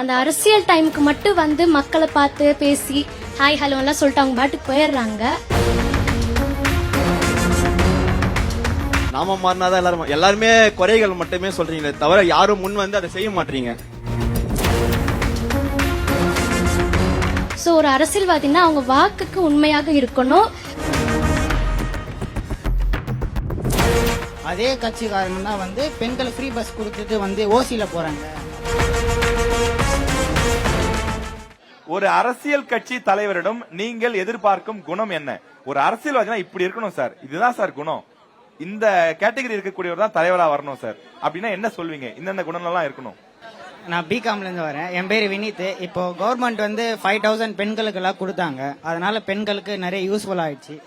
அந்த அரசியல் டைமுக்கு மட்டும் வந்து மக்களை பார்த்து பேசி ஹாய் ஹலோ எல்லாம் சொல்லிட்டு அவங்க பாட்டுக்கு போயிடுறாங்க. நாம மாறினாதான் எல்லாருமே குறைகள் மட்டுமே சொல்றீங்களே தவிர யாரும் முன் வந்து அதை செய்ய மாட்டீங்க. சோ ஒரு அரசியல்வாதினா அவங்க வாக்குக்கு உண்மையாக இருக்கணும். அதே கட்சிக்காரங்க தான் வந்து பெண்கள் ஃப்ரீ பஸ் கொடுத்துட்டு வந்து ஓசியில போறாங்க. ஒரு அரசியல் கட்சி தலைவரிடம் நீங்கள் எதிர்பார்க்கும் குணம் என்ன? ஒரு அரசியல்வாதினா இப்படி இருக்கணும் சார், இதுதான் சார் குணம், இந்த கேட்டகரி இருக்கக்கூடியவர் தான் தலைவரா வரணும் சார் அப்படின்னா என்ன சொல்வீங்க? இந்த குணம்லாம் இருக்கணும். நான் பிகாம்ல இருந்து வரேன். என் பேரு வினித். இப்போ கவர்மெண்ட் வந்து 5000 பெண்களுக்கு எல்லாம் கொடுத்தாங்க. அதனால பெண்களுக்கு நிறைய யூஸ்ஃபுல் ஆயிடுச்சு.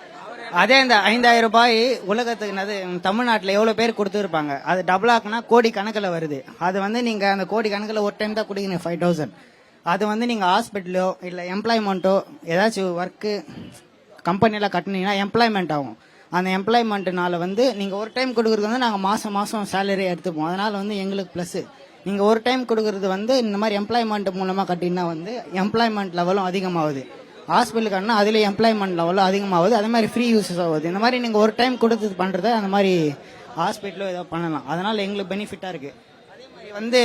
அதே இந்த 5000 ரூபாய் உலகத்துக்கு தமிழ்நாட்டில் எவ்வளவு பேர் கொடுத்துருப்பாங்க, அது டபுள் ஆக்குனா கோடி கணக்கில் வருது. அது வந்து நீங்க அந்த கோடி கணக்கில் ஒரு டைம் தான் கொடுக்குறீங்க 5000. அது வந்து நீங்க ஹாஸ்பிட்டலோ இல்ல எம்ப்ளாய்மெண்ட்டோ ஏதாச்சும் ஒர்க்கு கம்பெனில கட்டினீங்கன்னா எம்ப்ளாய்மெண்ட் ஆகும். அந்த எம்ப்ளாய்மெண்ட்னால வந்து நீங்க ஒரு டைம் கொடுக்கறது வந்து நாங்க மாசம் மாசம் சேலரி எடுத்துப்போம். அதனால வந்து எங்களுக்கு பிளஸ். நீங்க ஒரு டைம் கொடுக்கறது வந்து இந்த மாதிரி எம்ப்ளாய்மெண்ட் மூலமா கட்டினா வந்து எம்ப்ளாய்மெண்ட் லெவலும் அதிகமாகுது. ஹாஸ்பிட்டல் கட்டினா அதுல எம்ப்ளாய்மெண்ட் லெவலும் அதிகமாகுது. அதே மாதிரி ஃப்ரீ யூசஸ் ஆகுது. இந்த மாதிரி நீங்க ஒரு டைம் கொடுத்து பண்றத அந்த மாதிரி ஹாஸ்பிட்டலோ ஏதோ பண்ணலாம். அதனால எங்களுக்கு பெனிஃபிட்டா இருக்கு. அதே மாதிரி வந்து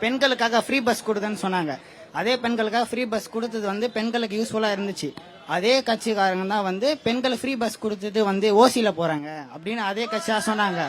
பெண்களுக்காக ஃப்ரீ பஸ் கொடுத்தேன்னு சொன்னாங்க. அதே பெண்களுக்காக ஃப்ரீ பஸ் கொடுத்தது வந்து பெண்களுக்கு யூஸ்ஃபுல்லா இருந்துச்சு. அதே கட்சிக்காரங்க தான் வந்து பெண்கள் ஃப்ரீ பஸ் கொடுத்துட்டு வந்து ஓசியில போறாங்க அப்படின்னு அதே கட்சியா சொன்னாங்க.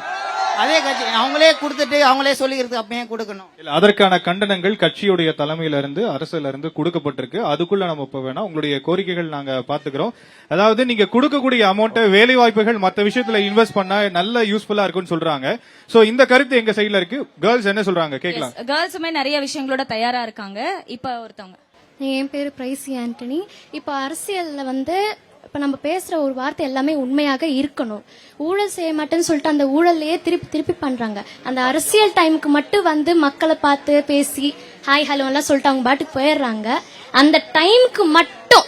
அதே கட்சி அவங்களே கொடுத்துட்டு அவங்களே சொல்லிக்கிறது அப்பயே கொடுக்கணும். அதற்கான கண்டனங்கள் கட்சியுடைய தலைமையில இருந்து அரசுல இருந்து கொடுக்கப்பட்டிருக்கு. அதுக்குள்ள நம்ம இப்ப வேணா உங்களுடைய கோரிக்கைகள் நாங்க பாத்துக்கிறோம். அதாவது நீங்க கொடுக்கக்கூடிய அமௌண்ட்டை வேலை வாய்ப்புகள் மற்ற விஷயத்துல இன்வெஸ்ட் பண்ணா நல்ல யூஸ்ஃபுல்லா இருக்கும்னு சொல்றாங்க. சோ இந்த கருத்து எங்க சைடுல இருக்கு. கேர்ள்ஸ் என்ன சொல்றாங்க கேட்கலாம். கேர்ள்ஸுமே நிறைய விஷயங்களோட தயாரா இருக்காங்க. இப்ப ஒருத்தவங்க, என் பேரு பிரைசி ஆண்டனி. இப்போ அரசியல்ல வந்து இப்ப நம்ம பேசுற ஒரு வார்த்தை எல்லாமே உண்மையாக இருக்கணும். ஊழல் செய்ய மாட்டேன்னு சொல்லிட்டு அந்த ஊழல்லையே திருப்பி பண்றாங்க. அந்த அரசியல் டைமுக்கு மட்டும் வந்து மக்களை பார்த்து பேசி ஹாய் ஹலோ எல்லாம் சொல்லிட்டு அவங்க பாட்டுக்கு போயிடுறாங்க. அந்த டைமுக்கு மட்டும்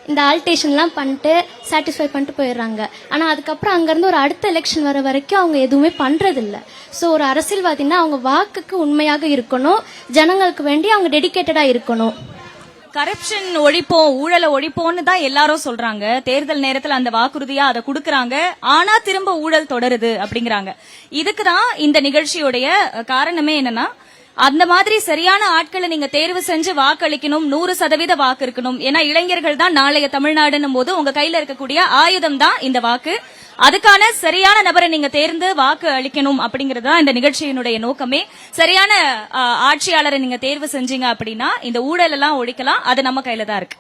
இந்த ஆல்டேஷன் எல்லாம் பண்ணிட்டு சாட்டிஸ்ஃபை பண்ணிட்டு போயிடுறாங்க. ஆனா அதுக்கப்புறம் அங்க இருந்து ஒரு அடுத்த எலெக்ஷன் வர வரைக்கும் அவங்க எதுவுமே பண்றது இல்ல. சோ ஒரு அரசியல்வாதினா அவங்க வாக்குக்கு உண்மையாக இருக்கணும். ஜனங்களுக்கு வேண்டி அவங்க டெடிகேட்டடா இருக்கணும். கரப்ஷன் ஒழிப்போம், ஊழலை ஒழிப்போம்னு தான் எல்லாரும் சொல்றாங்க. தேர்தல் நேரத்துல அந்த வாக்குறுதியா அதை கொடுக்கறாங்க. ஆனா திரும்ப ஊழல் தொடருது அப்படிங்கிறாங்க. இதுக்குதான் இந்த நிகழ்ச்சியுடைய காரணமே என்னன்னா, அந்த மாதிரி சரியான ஆட்களை நீங்க தேர்வு செஞ்சு வாக்களிக்கணும். 100% வாக்கு இருக்கணும். ஏன்னா இளைஞர்கள் தான் நாளைய தமிழ்நாடுன்னும் போது உங்க கையில இருக்கக்கூடிய ஆயுதம் தான் இந்த வாக்கு. அதுக்கான சரியான நபரை நீங்க தேர்ந்து வாக்கு அளிக்கணும் அப்படிங்கறது தான் இந்த நிகழ்ச்சியினுடைய நோக்கமே. சரியான ஆட்சியாளரை நீங்க தேர்வு செஞ்சீங்க அப்படின்னா இந்த ஊழல் எல்லாம் ஒழிக்கலாம். அது நம்ம கையில தான் இருக்கு.